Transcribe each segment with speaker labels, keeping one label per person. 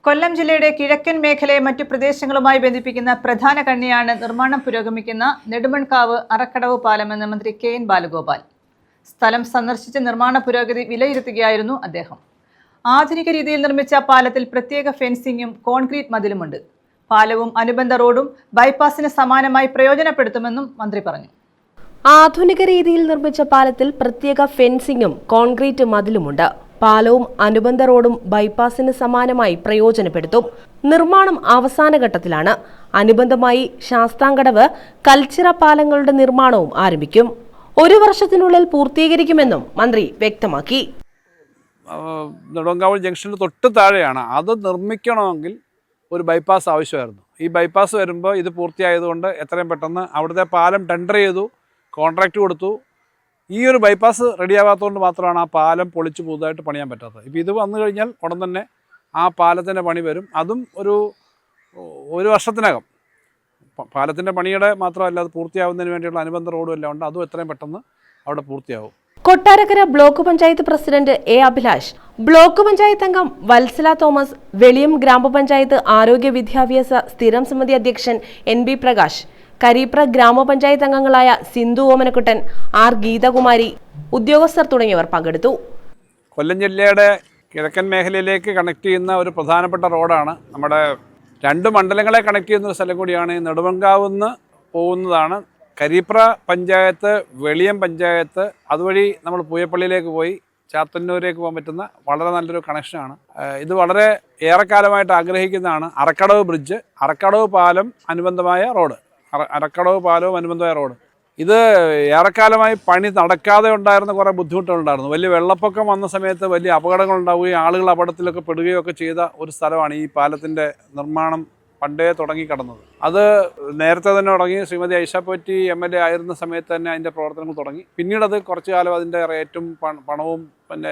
Speaker 1: കൊല്ലം ജില്ലയുടെ കിഴക്കൻ മേഖലയെ മറ്റു പ്രദേശങ്ങളുമായി ബന്ധിപ്പിക്കുന്ന പ്രധാന കണ്ണിയാണ് നിർമ്മാണം പുരോഗമിക്കുന്ന നെടുമൺകാവ് അറക്കടവ് പാലമെന്ന് മന്ത്രി കെ.എൻ. ബാലഗോപാൽ. സ്ഥലം സന്ദർശിച്ച് നിർമ്മാണ പുരോഗതി വിലയിരുത്തുകയായിരുന്നു അദ്ദേഹം. ആധുനിക രീതിയിൽ നിർമ്മിച്ച പാലത്തിൽ പ്രത്യേക ഫെൻസിംഗും കോൺക്രീറ്റ് മതിലുമുണ്ട്. പാലവും അനുബന്ധ റോഡും ബൈപ്പാസിന് സമാനമായി പ്രയോജനപ്പെടുത്തുമെന്നും മന്ത്രി പറഞ്ഞു.
Speaker 2: ആധുനിക രീതിയിൽ നിർമ്മിച്ച പാലത്തിൽ പ്രത്യേക ഫെൻസിംഗും കോൺക്രീറ്റ് മതിലുമുണ്ട്. പാലവും അനുബന്ധ റോഡും ബൈപ്പാസിന് സമാനമായി പ്രയോജനപ്പെടുത്തും. നിർമ്മാണം അവസാന ഘട്ടത്തിലാണ്. അനുബന്ധമായി ശാസ്താംകടവ്, കൽച്ചിറ പാലങ്ങളുടെ നിർമ്മാണവും ആരംഭിക്കും. 1 വർഷത്തിനുള്ളിൽ പൂർത്തീകരിക്കുമെന്നും മന്ത്രി വ്യക്തമാക്കി.
Speaker 3: നെടുമൺകാവ് ജംഗ്ഷന് തൊട്ട് താഴെയാണ്. അത് നിർമ്മിക്കണമെങ്കിൽ ഒരു ബൈപ്പാസ് ആവശ്യമായിരുന്നു. ഈ ബൈപ്പാസ് വരുമ്പോൾ ഇത് പൂർത്തിയായതുകൊണ്ട് എത്രയും പെട്ടെന്ന് അവിടുത്തെ പാലം ടെൻഡർ ചെയ്തു, കോൺട്രാക്റ്റ് കൊടുത്തു. ഈ ഒരു ബൈപ്പാസ് റെഡിയാവാത്തതുകൊണ്ട് മാത്രമാണ് ആ പാലം പൊളിച്ച് പുതുതായിട്ട് പണിയാൻ പറ്റാത്തത്. ഇപ്പോൾ ഇത് വന്നു കഴിഞ്ഞാൽ ഉടൻ തന്നെ ആ പാലത്തിൻ്റെ പണി വരും. അതും ഒരു വർഷത്തിനകം. പാലത്തിൻ്റെ പണിയുടെ മാത്രമല്ല, അത് പൂർത്തിയാവുന്നതിന് വേണ്ടിയുള്ള അനുബന്ധ റോഡും എല്ലാം ഉണ്ട്. അതും എത്രയും പെട്ടെന്ന് അവിടെ പൂർത്തിയാവും.
Speaker 2: Kottarakkara block panchayat president A. Abhilash, block panchayat അംഗം വത്സല തോമസ്, വെളിയം ഗ്രാമപഞ്ചായത്ത് ആരോഗ്യ വിദ്യാഭ്യാസ സ്ഥിരം സമിതി അധ്യക്ഷൻ NB പ്രകാശ്, കരീപ്ര ഗ്രാമപഞ്ചായത്ത് അംഗങ്ങളായ സിന്ധു ഓമനക്കുട്ടൻ, ആർ ഗീതകുമാരി, ഉദ്യോഗസ്ഥർ തുടങ്ങിയവർ പങ്കെടുത്തു.
Speaker 3: കൊല്ലം ജില്ലയുടെ കിഴക്കൻ മേഖലയിലേക്ക് കണക്ട് ചെയ്യുന്ന ഒരു പ്രധാനപ്പെട്ട റോഡാണ്. നമ്മുടെ 2 മണ്ഡലങ്ങളെ കണക്ട് ചെയ്യുന്ന ഒരു സ്ഥലം കൂടിയാണ്. നെടുമൺകാവ് നിന്ന് പോകുന്നതാണ്. കരീപ്ര പഞ്ചായത്ത്, വെളിയം പഞ്ചായത്ത്, അതുവഴി നമ്മൾ പൂയപ്പള്ളിയിലേക്ക് പോയി ചാത്തന്നൂരേക്ക് പോകാൻ പറ്റുന്ന വളരെ നല്ലൊരു കണക്ഷനാണ്. ഇത് വളരെ ഏറെക്കാലമായിട്ട് ആഗ്രഹിക്കുന്നതാണ്. അറക്കടവ് ബ്രിഡ്ജ്, അറക്കടവ് പാലം, അനുബന്ധമായ റോഡ്. അറക്കടവ് പാലവും അനുബന്ധമായ റോഡ്. ഇത് ഏറെക്കാലമായി പണി നടക്കാതെ ഉണ്ടായിരുന്ന കുറേ ബുദ്ധിമുട്ടുകളുണ്ടായിരുന്നു. വലിയ വെള്ളപ്പൊക്കം വന്ന സമയത്ത് വലിയ അപകടങ്ങൾ ഉണ്ടാവുകയും ആളുകൾ അപകടത്തിലൊക്കെ പെടുകയും ഒക്കെ ചെയ്ത ഒരു സ്ഥലമാണ് ഈ പാലത്തിൻ്റെ നിർമ്മാണം പണ്ടേ തുടങ്ങിക്കിടന്നത്. അത് നേരത്തെ തന്നെ തുടങ്ങി. ശ്രീമതി ഐഷ പോറ്റി MLA ആയിരുന്ന സമയത്ത് തന്നെ അതിൻ്റെ പ്രവർത്തനങ്ങൾ തുടങ്ങി. പിന്നീട് അത് കുറച്ചു കാലം അതിൻ്റെ റേറ്റും പണവും പിന്നെ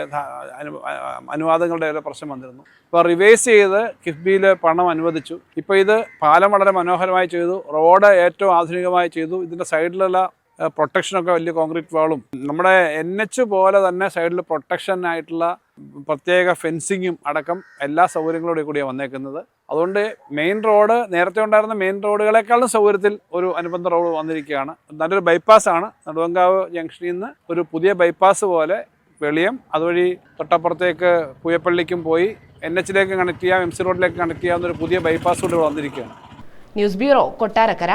Speaker 3: അനുവാദങ്ങളുടെ ഒരു പ്രശ്നം വന്നിരുന്നു. ഇപ്പോൾ റിവൈസ് ചെയ്ത് കിഫ്ബിയിൽ പണം അനുവദിച്ചു. ഇപ്പോൾ ഇത് പാലം വളരെ മനോഹരമായി ചെയ്തു, റോഡ് ഏറ്റവും ആധുനികമായി ചെയ്തു. ഇതിൻ്റെ സൈഡിലുള്ള പ്രൊട്ടക്ഷനൊക്കെ വലിയ കോൺക്രീറ്റ് വാളും, നമ്മുടെ NH പോലെ തന്നെ സൈഡിൽ പ്രൊട്ടക്ഷനായിട്ടുള്ള പ്രത്യേക ഫെൻസിങ്ങും അടക്കം എല്ലാ സൗകര്യങ്ങളോടെ കൂടിയാണ് വന്നേക്കുന്നത്. അതുകൊണ്ട് മെയിൻ റോഡ്, നേരത്തെ ഉണ്ടായിരുന്ന മെയിൻ റോഡുകളെക്കാളും സൗകര്യത്തിൽ ഒരു അനുബന്ധ റോഡ് വന്നിരിക്കുകയാണ്. നല്ലൊരു ബൈപ്പാസാണ്. നെടുമൺകാവ് ജംഗ്ഷനിൽ നിന്ന് ഒരു പുതിയ ബൈപ്പാസ് പോലെ വെളിയം, അതുവഴി തൊട്ടപ്പുറത്തേക്ക് പൂയപ്പള്ളിക്കും പോയി NH കണക്ട് ചെയ്യാം, MC റോഡിലേക്ക് കണക്ട് ചെയ്യാവുന്ന ഒരു പുതിയ ബൈപ്പാസ് കൂടി വന്നിരിക്കുകയാണ്.
Speaker 2: News bureau, Kottarakkara.